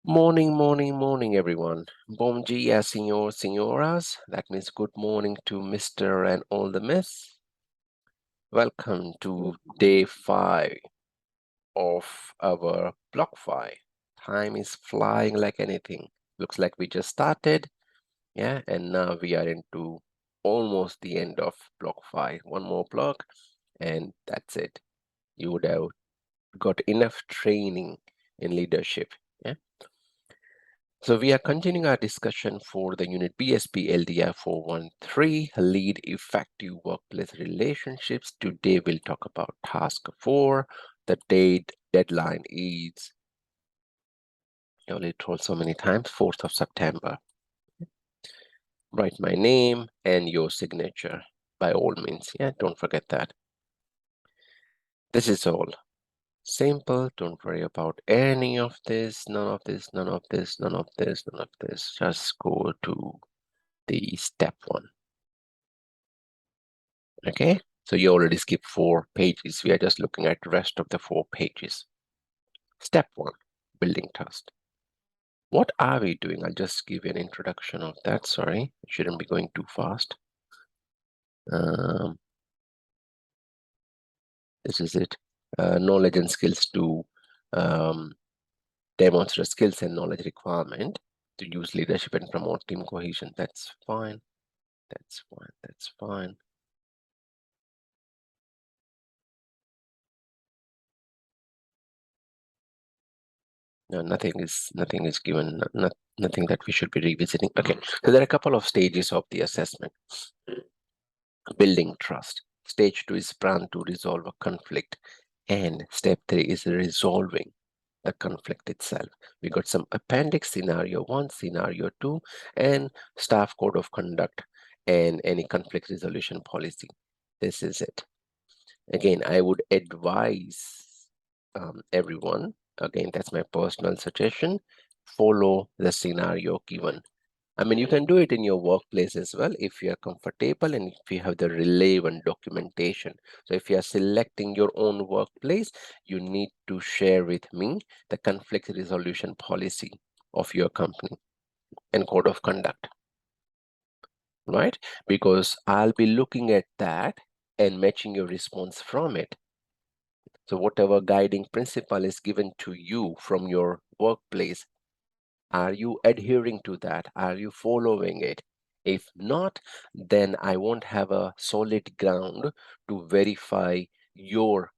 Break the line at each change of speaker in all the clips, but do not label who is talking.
Morning, morning, morning, everyone. Bom dia, senor, senoras. That means good morning to Mr. and all the miss. Welcome to day 5 of our block 5. Time is flying like anything. Looks like we just started, yeah, and now we are into almost the end of block 5. One more block, and that's it. You would have got enough training in leadership, yeah. So we are continuing our discussion for the unit BSBLDR413, Lead Effective Workplace Relationships. Today we'll talk about task 4. The deadline is, I only told so many times, 4th of September. Write my name and your signature by all means. Yeah, don't forget that. This is all. Simple, don't worry about any of this, none of this, none of this, none of this, none of this. Just go to the step 1. Okay, so you already skipped 4 pages. We are just looking at the rest of the 4 pages. Step 1, building trust. What are we doing? I'll just give you an introduction of that. Sorry, I shouldn't be going too fast. This is it. Knowledge and skills to demonstrate skills and knowledge requirement to use leadership and promote team cohesion. That's fine. That's fine. That's fine. No, nothing is given. Nothing that we should be revisiting. Okay, so there are a couple of stages of the assessment. Building trust. Stage 2 is plan to resolve a conflict, and step 3 is resolving the conflict itself. We got some appendix, scenario 1, scenario 2, and staff code of conduct and any conflict resolution policy. This is it. Again, I would advise everyone, again, that's my personal suggestion, follow the scenario given. I mean, you can do it in your workplace as well if you are comfortable and if you have the relevant documentation. So if you are selecting your own workplace, you need to share with me the conflict resolution policy of your company and code of conduct, right? Because I'll be looking at that and matching your response from it. So whatever guiding principle is given to you from your workplace, are you adhering to that? Are you following it? If not, then I won't have a solid ground to verify your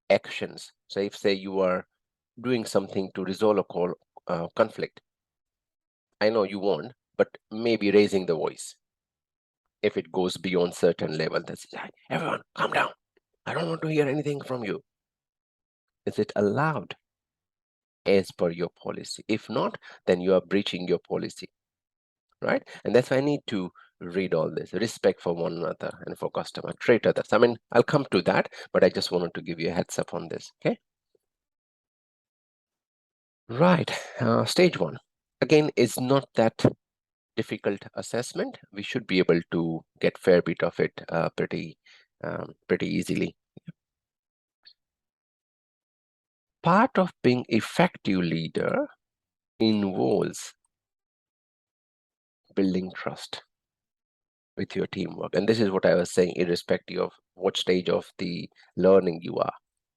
actions. So if say you are doing something to resolve a conflict, I know you won't, but maybe raising the voice. If it goes beyond certain level, that's everyone calm down. I don't want to hear anything from you. Is it allowed as per your policy? If not, then you are breaching your policy, right? And that's why I need to read all this. Respect for one another and for customer, treat others. I mean, I'll come to that, but I just wanted to give you a heads up on this, okay? Right, stage 1. Again, is not that difficult assessment. We should be able to get fair bit of it pretty easily. Part of being effective leader involves building trust with your teamwork. And this is what I was saying, irrespective of what stage of the learning you are.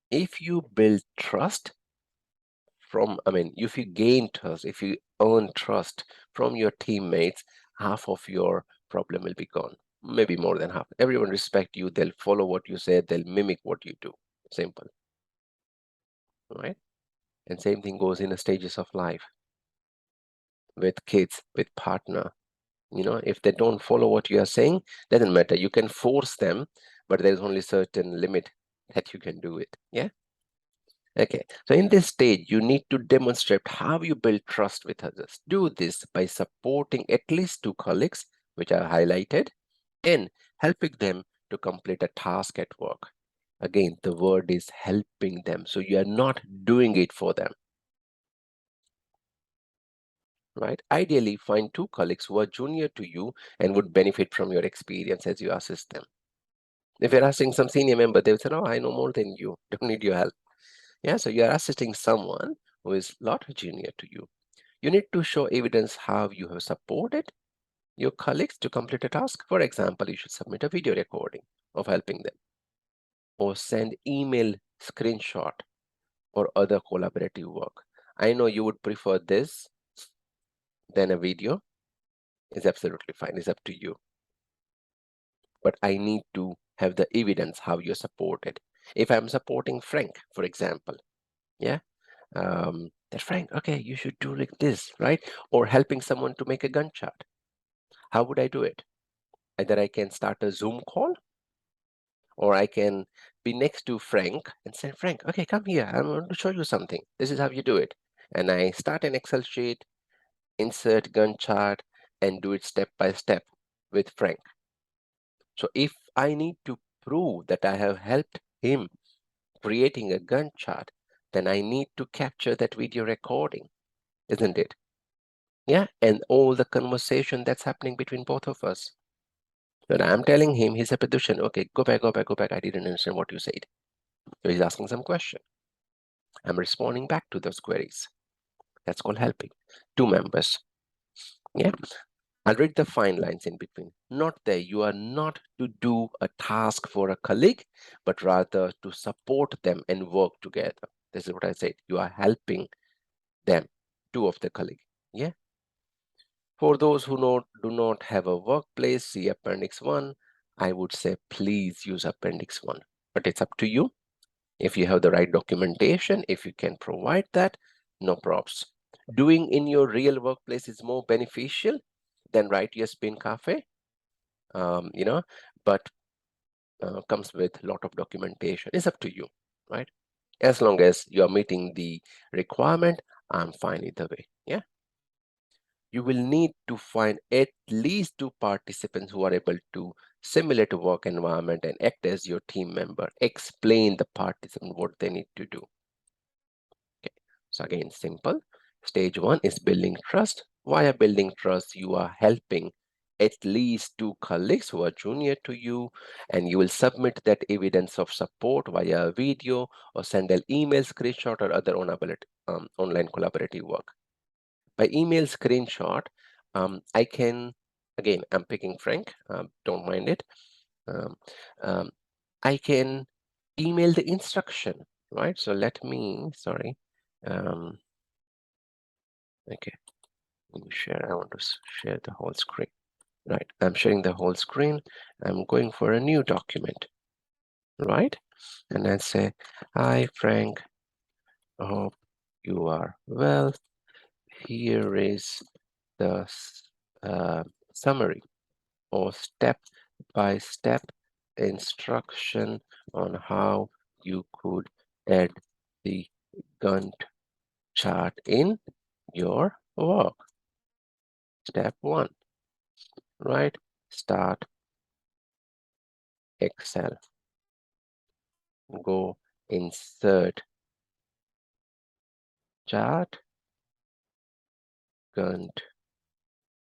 If you build trust from, if you gain trust, if you earn trust from your teammates, half of your problem will be gone. Maybe more than half. Everyone respect you. They'll follow what you say. They'll mimic what you do. Simple, right? And same thing goes in the stages of life with kids, with partner. If they don't follow what you are saying, doesn't matter. You can force them, but there's only certain limit that you can do it. Yeah. Okay, so in this stage, you need to demonstrate how you build trust with others. Do this by supporting at least 2 colleagues, which are highlighted, and helping them to complete a task at work. Again, the word is helping them. So you are not doing it for them, right? Ideally, find 2 colleagues who are junior to you and would benefit from your experience as you assist them. If you're asking some senior member, they will say, "Oh, I know more than you. Don't need your help." Yeah, so you're assisting someone who is a lot junior to you. You need to show evidence how you have supported your colleagues to complete a task. For example, you should submit a video recording of helping them, or send email screenshot or other collaborative work. I know you would prefer this than a video. It's absolutely fine. It's up to you. But I need to have the evidence how you're supported. If I'm supporting Frank, for example, yeah, that Frank, okay, you should do like this, right? Or helping someone to make a Gantt chart. How would I do it? Either I can start a Zoom call, or I can be next to Frank and say, Frank, okay, come here. I want to show you something. This is how you do it. And I start an Excel sheet, insert Gantt chart, and do it step by step with Frank. So if I need to prove that I have helped him creating a Gantt chart, then I need to capture that video recording, isn't it? Yeah, and all the conversation that's happening between both of us. When I'm telling him, he's a Pidushan, okay, go back, I didn't understand what you said. So he's asking some question. I'm responding back to those queries. That's called helping. Two members. Yeah. I'll read the fine lines in between. Not there. You are not to do a task for a colleague, but rather to support them and work together. This is what I said. You are helping them, two of the colleague. Yeah. For those who do not have a workplace, see Appendix 1. I would say please use Appendix 1, but it's up to you. If you have the right documentation, if you can provide that, no props. Doing in your real workplace is more beneficial than write your spin cafe, but comes with a lot of documentation. It's up to you, right? As long as you're meeting the requirement, I'm fine either way. Yeah. You will need to find at least 2 participants who are able to simulate a work environment and act as your team member. Explain the participant what they need to do. Okay, so again, simple. Stage 1 is building trust. Via building trust, you are helping at least 2 colleagues who are junior to you, and you will submit that evidence of support via a video or send an email screenshot or other online collaborative work. By email screenshot, I can, again, I'm picking Frank, don't mind it. I can email the instruction, right? So let me, sorry. Okay, let me share. I want to share the whole screen. Right, I'm sharing the whole screen. I'm going for a new document, right? And I say, hi, Frank. I hope you are well. Here is the summary or step-by-step instruction on how you could add the Gantt chart in your work. Step 1, right? Start Excel. Go insert chart, Gantt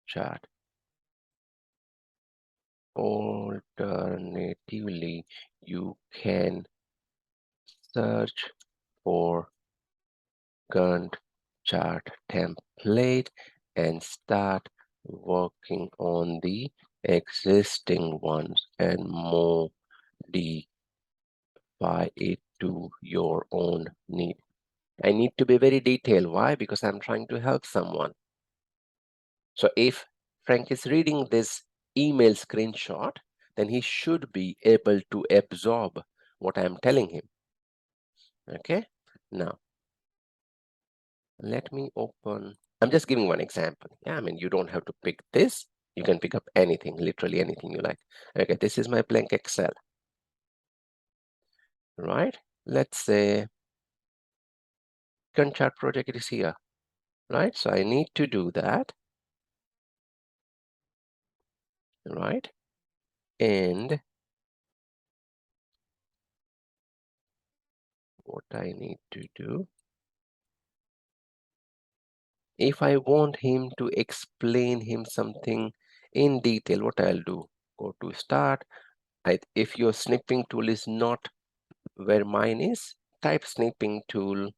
chart. Alternatively, you can search for Gantt chart template and start working on the existing ones and modify it to your own need. I need to be very detailed. Why? Because I'm trying to help someone. So if Frank is reading this email screenshot, then he should be able to absorb what I'm telling him. Okay, now let me open. I'm just giving one example. Yeah, I mean, you don't have to pick this. You can pick up anything, literally anything you like. Okay, this is my blank Excel. Right? Let's say Gantt chart project is here. Right? So I need to do that. Right? And what I need to do, if I want him to explain him something in detail, what I'll do, go to start. If your snipping tool is not where mine is, type snipping tool.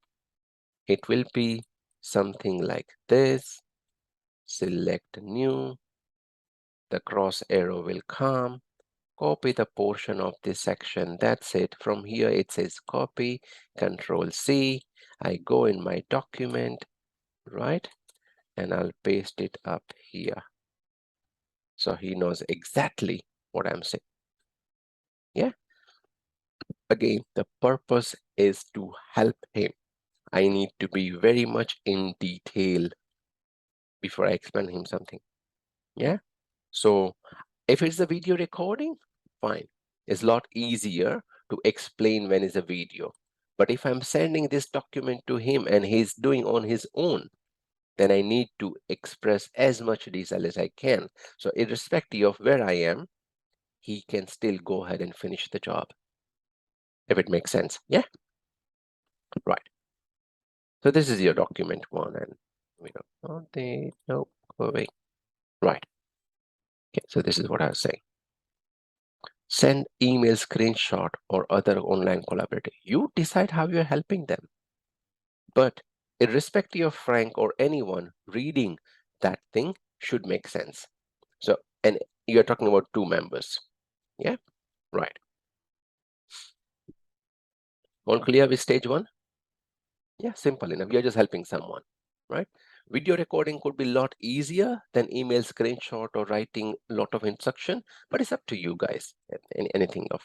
It will be something like this. Select new, the cross arrow will come, copy the portion of this section. That's it. From here it says copy, Control C. I go in my document, right? And I'll paste it up here. So he knows exactly what I'm saying. Yeah. Again, the purpose is to help him. I need to be very much in detail before I explain him something. Yeah. So if it's a video recording, fine. It's a lot easier to explain when it's a video. But if I'm sending this document to him and he's doing on his own, then I need to express as much detail as I can. So irrespective of where I am, he can still go ahead and finish the job. If it makes sense. Yeah. Right. So this is your document one, and we don't no, go away. Right. Okay, so this is what I was saying. Send email screenshot or other online collaborator. You decide how you're helping them. But irrespective of Frank or anyone, reading that thing should make sense. So, and you're talking about 2 members. Yeah, right. All clear with stage 1? Yeah, simple enough. You're just helping someone, right? Video recording could be a lot easier than email screenshot or writing a lot of instruction, but it's up to you guys. Anything of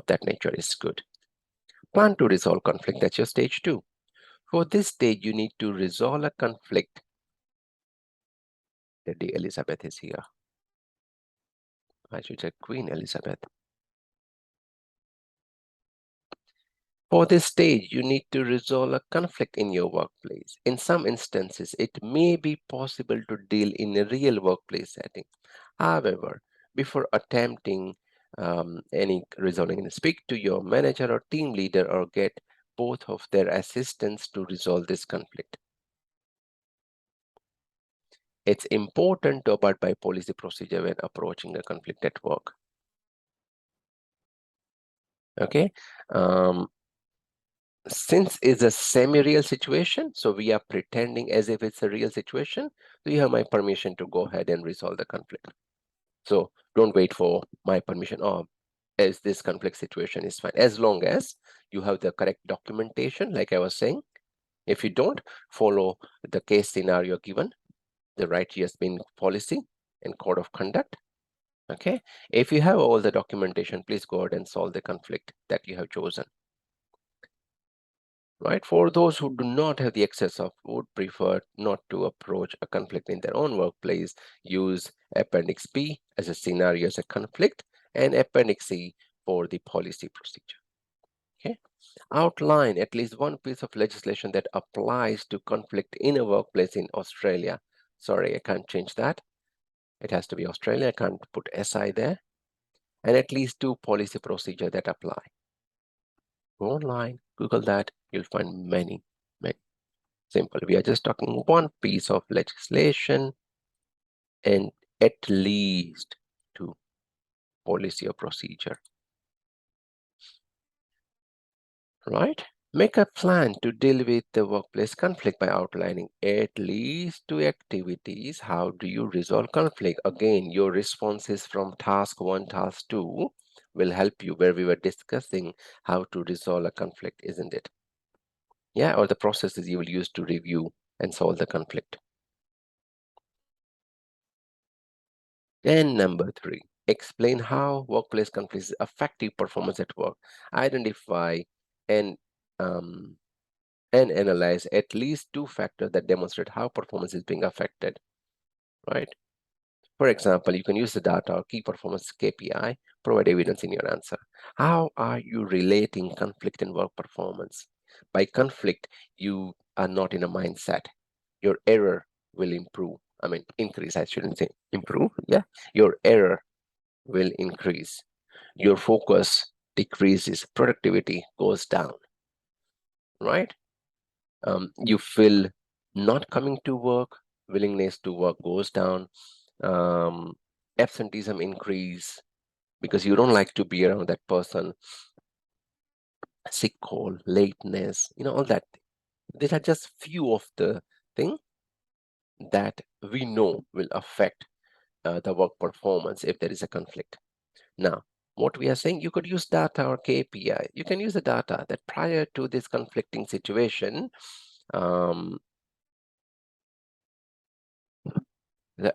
that nature is good. Plan to resolve conflict. That's your stage 2. For this stage, you need to resolve a conflict. Lady Elizabeth is here. I should say Queen Elizabeth. For this stage, you need to resolve a conflict in your workplace. In some instances, it may be possible to deal in a real workplace setting. However, before attempting any resolving, speak to your manager or team leader or get both of their assistance to resolve this conflict. It's important to abide by policy procedure when approaching a conflict at work. Okay. Since it's a semi-real situation, so we are pretending as if it's a real situation, so you have my permission to go ahead and resolve the conflict. So don't wait for my permission, or as this conflict situation is fine, as long as you have the correct documentation, like I was saying. If you don't, follow the case scenario given, the right has been policy and code of conduct. Okay, if you have all the documentation, please go ahead and solve the conflict that you have chosen. Right, for those who do not have the access of, would prefer not to approach a conflict in their own workplace, use Appendix B as a scenario as a conflict, and Appendix C for the policy procedure. Okay, outline at least one piece of legislation that applies to conflict in a workplace in Australia. Sorry, I can't change that. It has to be Australia. I can't put SI there. And at least 2 policy procedures that apply. Go online, Google that, you'll find many. Simple. We are just talking one piece of legislation and at least 2 policy or procedure. Right? Make a plan to deal with the workplace conflict by outlining at least 2 activities. How do you resolve conflict? Again, your responses from task 1, task 2 will help you, where we were discussing how to resolve a conflict, isn't it? Yeah, or the processes you will use to review and solve the conflict. And number 3, explain how workplace conflicts affect performance at work. Identify and analyze at least 2 factors that demonstrate how performance is being affected, right? For example, you can use the data or key performance KPI, provide evidence in your answer. How are you relating conflict and work performance? By conflict, you are not in a mindset. Your error will increase. I shouldn't say improve. Yeah, your error will increase. Your focus decreases. Productivity goes down, right? You feel not coming to work, willingness to work goes down, absenteeism increase because you don't like to be around that person, sick call, lateness, all that. These are just few of the things that we know will affect the work performance if there is a conflict. Now, what we are saying, you could use data or KPI. You can use the data that prior to this conflicting situation, the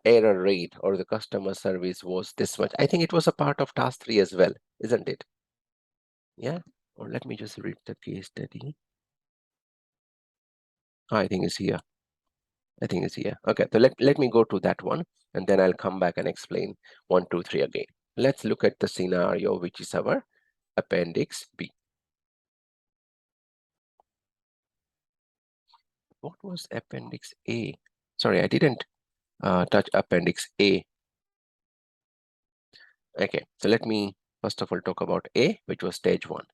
error rate or the customer service was this much. I think it was a part of task 3 as well, isn't it? Yeah. Or let me just read the case study. I think it's here. I think it's here. Okay, so let me go to that one, and then I'll come back and explain 1, 2, 3 again. Let's look at the scenario, which is our appendix B. What was appendix A? Sorry, I didn't touch appendix A. Okay, so let me first of all talk about A, which was stage 1.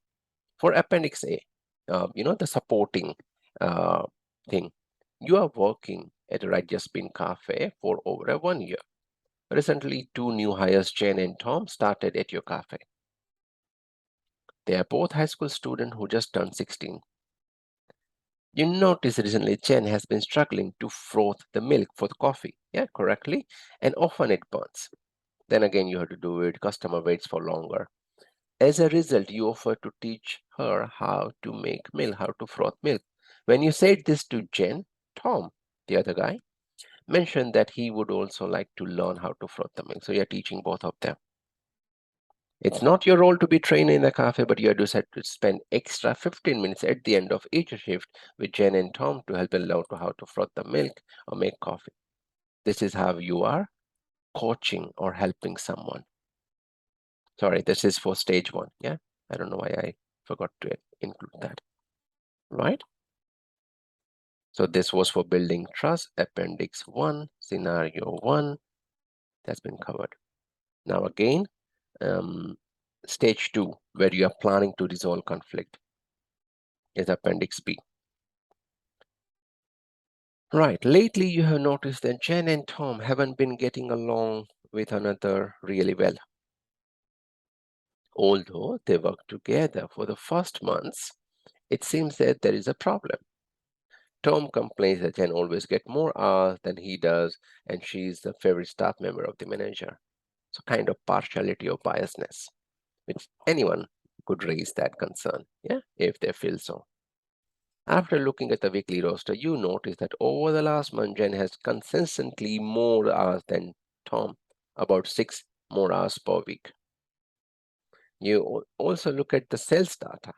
For appendix A, the supporting thing, you are working at a Right Spin Cafe for over 1 year. Recently, 2 new hires, Jen and Tom, started at your cafe. They are both high school students who just turned 16. You notice recently Jen has been struggling to froth the milk for the coffee, yeah, correctly, and often it burns. Then again, you have to do it, customer waits for longer. As a result, you offer to teach her how to make milk, how to froth milk. When you said this to Jen, Tom, the other guy, mentioned that he would also like to learn how to froth the milk. So you're teaching both of them. It's not your role to be trained in the cafe, but you have to spend extra 15 minutes at the end of each shift with Jen and Tom to help them learn how to froth the milk or make coffee. This is how you are coaching or helping someone. Sorry, this is for stage 1. Yeah, I don't know why I forgot to include that. Right? So this was for building trust, appendix 1, scenario 1, that's been covered. Now again, stage 2, where you are planning to resolve conflict, is appendix B. Right, lately you have noticed that Jen and Tom haven't been getting along with another really well. Although they work together for the first months, it seems that there is a problem. Tom complains that Jen always gets more hours than he does, and she's the favorite staff member of the manager. So kind of partiality or biasness, which anyone could raise that concern, yeah, if they feel so. After looking at the weekly roster, you notice that over the last month, Jen has consistently more hours than Tom, about 6 more hours per week. You also look at the sales data.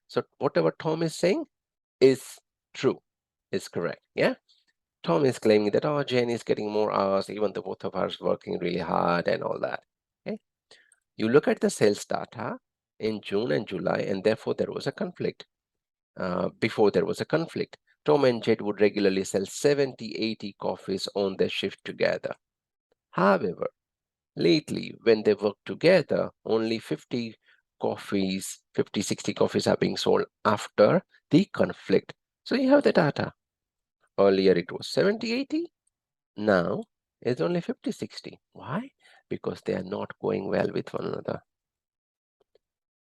So whatever Tom is saying is true, is correct, yeah? Tom is claiming that, oh, Jen is getting more hours, even though both of us working really hard and all that, okay? You look at the sales data in June and July, and therefore there was a conflict. Before there was a conflict, Tom and Jen would regularly sell 70, 80 coffees on their shift together. However, lately, when they work together, only 50 coffees, 50, 60 coffees are being sold after the conflict. So you have the data. Earlier it was 70, 80. Now it's only 50, 60. Why? Because they are not going well with one another.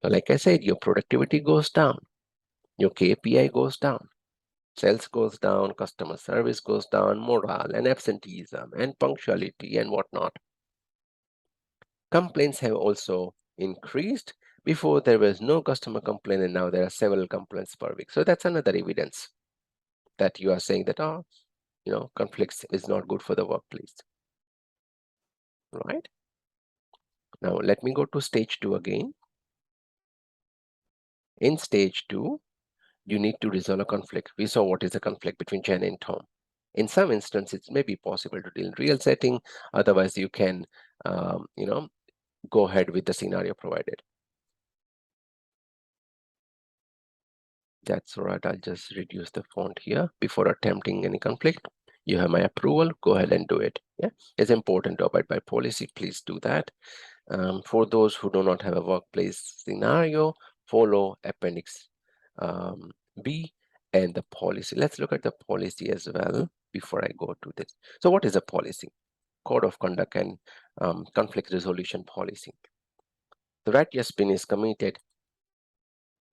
So like I said, your productivity goes down, your KPI goes down, sales goes down, customer service goes down, morale and absenteeism and punctuality and whatnot. Complaints have also increased. Before there was no customer complaint, and now there are several complaints per week. So that's another evidence that you are saying that, oh, conflicts is not good for the workplace, right? Now let me go to stage 2 again. In stage 2, you need to resolve a conflict. We saw what is a conflict between Jen and Tom. In some instances, it may be possible to deal in real setting. Otherwise, you can, go ahead with the scenario provided. That's right. I'll just reduce the font here before attempting any conflict. You have my approval. Go ahead and do it. Yeah, it's important to abide by policy. Please do that. For those who do not have a workplace scenario, follow appendix B and the policy. Let's look at the policy as well before I go to this. So what is a policy? Code of conduct and conflict resolution policy. The Right Spin is committed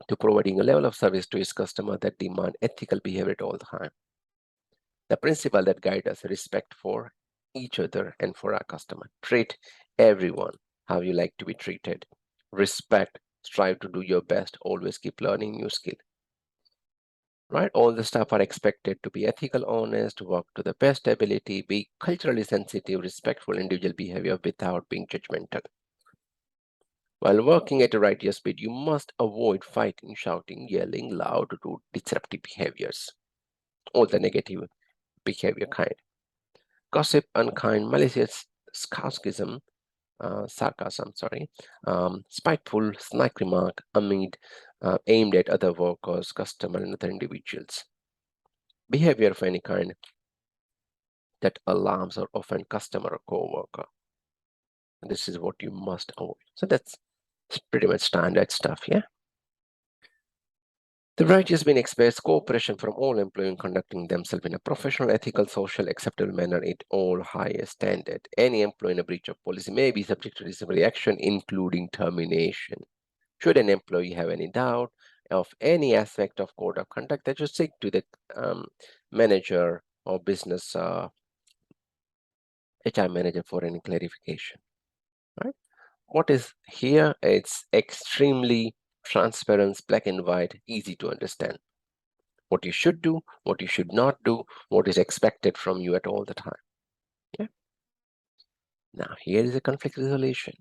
to providing a level of service to its customer that demand ethical behavior at all time. The principle that guide us: respect for each other and for our customer. Treat everyone how you like to be treated. Respect, strive to do your best, always keep learning new skill. Right? All the staff are expected to be ethical, honest, work to the best ability, be culturally sensitive, respectful individual behavior without being judgmental. While working at a right speed, you must avoid fighting, shouting, yelling, loud, rude, disruptive behaviors. All the negative behavior kind. Gossip, unkind, malicious, sarcasm, spiteful, snide remark aimed at other workers, customers, and other individuals. Behavior of any kind that alarms or offend customer or co-worker. This is what you must avoid. So that's pretty much standard stuff, yeah? The right has been expressed cooperation from all employees conducting themselves in a professional, ethical, social, acceptable manner at all highest standard. Any employee in a breach of policy may be subject to disciplinary action, including termination. Should an employee have any doubt of any aspect of code of conduct, they should seek to the manager or business HR manager for any clarification. Right? What is here? It's extremely transparent, black and white, easy to understand. What you should do, what you should not do, what is expected from you at all the time. Yeah. Now here is a conflict resolution.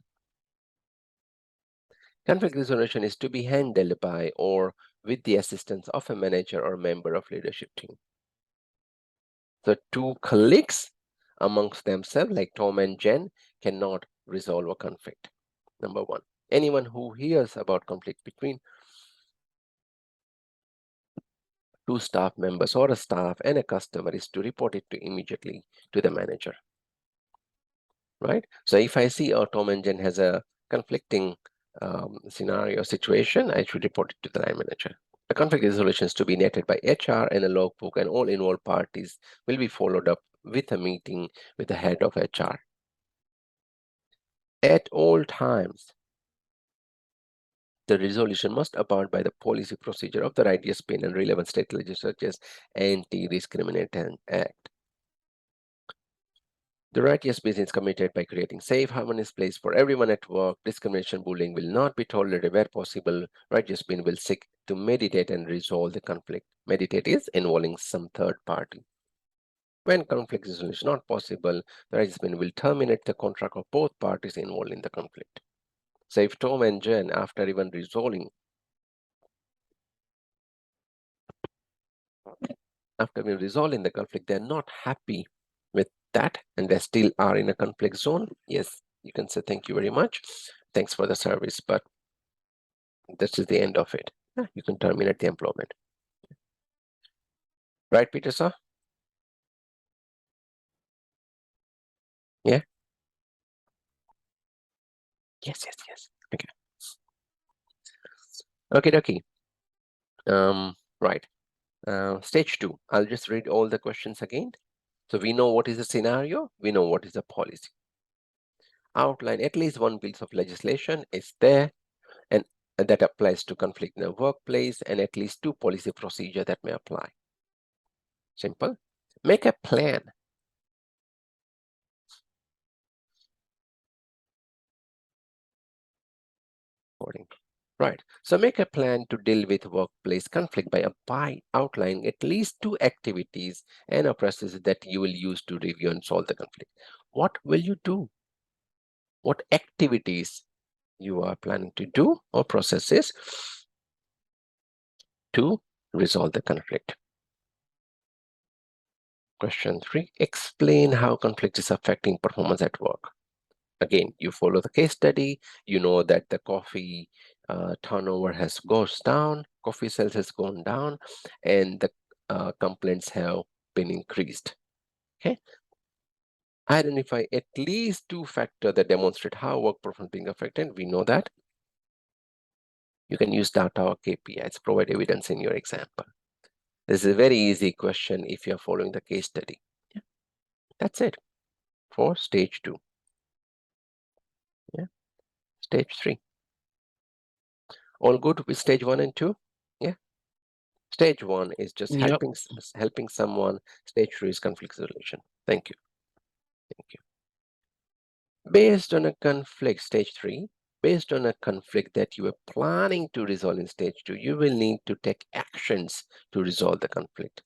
Conflict resolution is to be handled by or with the assistance of a manager or member of leadership team. The two colleagues amongst themselves, like Tom and Jen, cannot resolve a conflict. Number one, anyone who hears about conflict between two staff members or a staff and a customer is to report it immediately to the manager. Right? So if I see Tom and Jen has a conflicting scenario situation, I should report it to the line manager. The conflict resolution is to be netted by HR and a logbook, and all involved parties will be followed up with a meeting with the head of HR. At all times, the resolution must abide by the policy procedure of the right ESPN and relevant state legislatures such as Anti-Discrimination Act. The right ESPN is committed by creating safe, harmonious place for everyone at work. Discrimination, bullying will not be tolerated where possible. Right ESPN will seek to mediate and resolve the conflict. Mediate is involving some third party. When conflict resolution is not possible, the right ESPN will terminate the contract of both parties involved in the conflict. So if Tom and Jen, after even resolving the conflict, they're not happy with that and they still are in a conflict zone, yes, you can say thank you very much, thanks for the service, but this is the end of it. Yeah, you can terminate the employment. Right, Peter, sir? Yeah? Yes. Okay. Okay. Right. Stage 2. I'll just read all the questions again. So we know what is the scenario. We know what is the policy. Outline at least one piece of legislation is there and that applies to conflict in the workplace, and at least two policy procedure that may apply. Simple. Make a plan. Right. So make a plan to deal with workplace conflict by outlining at least two activities and a process that you will use to review and solve the conflict. What will you do? What activities you are planning to do or processes to resolve the conflict? Question 3, explain how conflict is affecting performance at work. Again, you follow the case study, you know that the coffee turnover goes down, coffee sales has gone down, and the complaints have been increased. Okay. Identify at least two factors that demonstrate how work performance being affected. We know that. You can use data or KPIs, provide evidence in your example. This is a very easy question if you're following the case study. Yeah. That's it for stage 2. Yeah. Stage 3. All good with stage 1 and 2? Yeah. Stage 1 is just
Yep.
helping someone. Stage 2 is conflict resolution. Thank you. Thank you. Based on a conflict, stage 3, based on a conflict that you are planning to resolve in stage 2, you will need to take actions to resolve the conflict.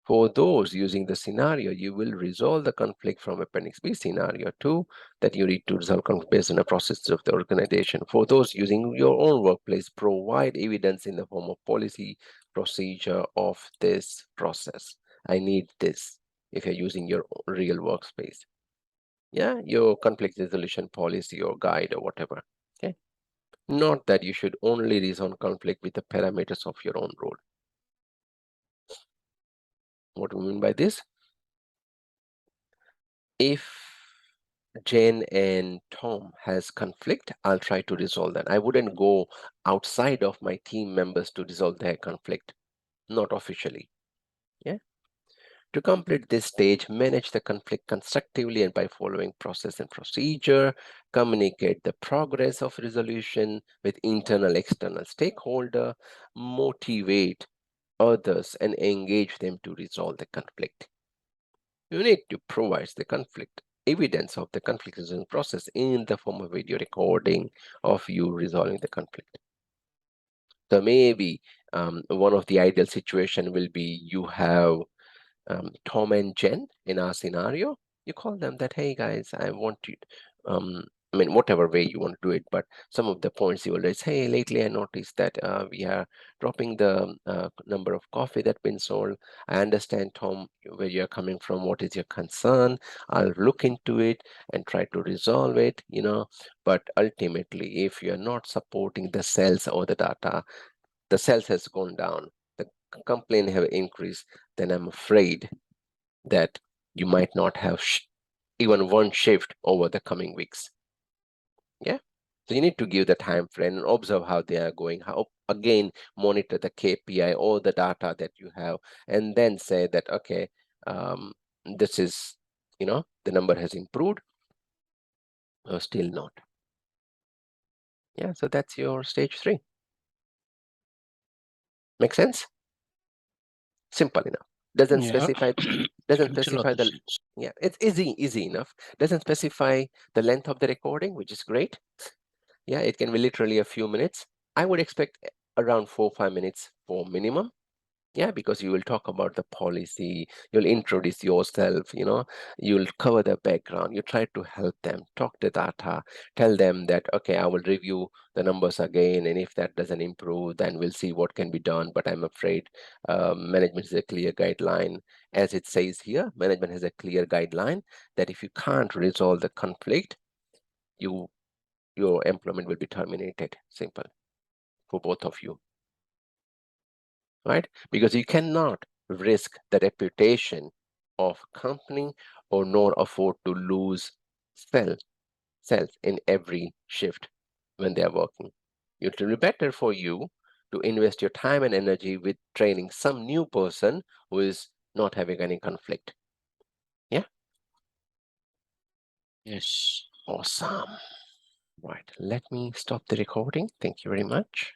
For those using the scenario, you will resolve the conflict from Appendix B scenario 2 that you need to resolve conflict based on the process of the organization. For those using your own workplace, provide evidence in the form of policy procedure of this process. I need this if you're using your real workspace. Yeah, your conflict resolution policy or guide or whatever. Okay. Not that you should only resolve conflict with the parameters of your own role. What do we mean by this? If Jane and Tom has conflict, I'll try to resolve that. I wouldn't go outside of my team members to resolve their conflict, not officially. Yeah. To complete this stage, manage the conflict constructively and by following process and procedure, communicate the progress of resolution with internal, external stakeholder, motivate others and engage them to resolve the conflict. You need to provide the conflict evidence of the conflict resolution process in the form of video recording of you resolving the conflict. So maybe one of the ideal situation will be you have Tom and Jen in our scenario. You call them that, hey guys, I want to, I mean, whatever way you want to do it, but some of the points you will raise, hey, lately I noticed that we are dropping the number of coffee that's been sold. I understand, Tom, where you're coming from. What is your concern? I'll look into it and try to resolve it, you know. But ultimately, if you're not supporting the sales or the data, the sales has gone down, the complaint have increased, then I'm afraid that you might not have even one shift over the coming weeks. Yeah. So you need to give the time frame and observe how they are going, how again monitor the KPI or the data that you have, and then say that, okay, this is, you know, the number has improved or still not. Yeah, so that's your stage 3. Make sense? Simple enough. Doesn't
Yeah.
specify
Makes a lot of
the,
sense.
yeah, it's easy enough. Doesn't specify the length of the recording, which is great. Yeah, it can be literally a few minutes. I would expect around 4 or 5 minutes for minimum. Yeah, because you will talk about the policy, you'll introduce yourself, you know, you'll cover the background, you try to help them, talk the data, tell them that, okay, I will review the numbers again, and if that doesn't improve, then we'll see what can be done. But I'm afraid management is a clear guideline. As it says here, management has a clear guideline that if you can't resolve the conflict, your employment will be terminated. Simple for both of you. Right? Because you cannot risk the reputation of company or nor afford to lose sales in every shift when they are working. It will be better for you to invest your time and energy with training some new person who is not having any conflict. Yeah?
Yes.
Awesome. Right. Let me stop the recording. Thank you very much.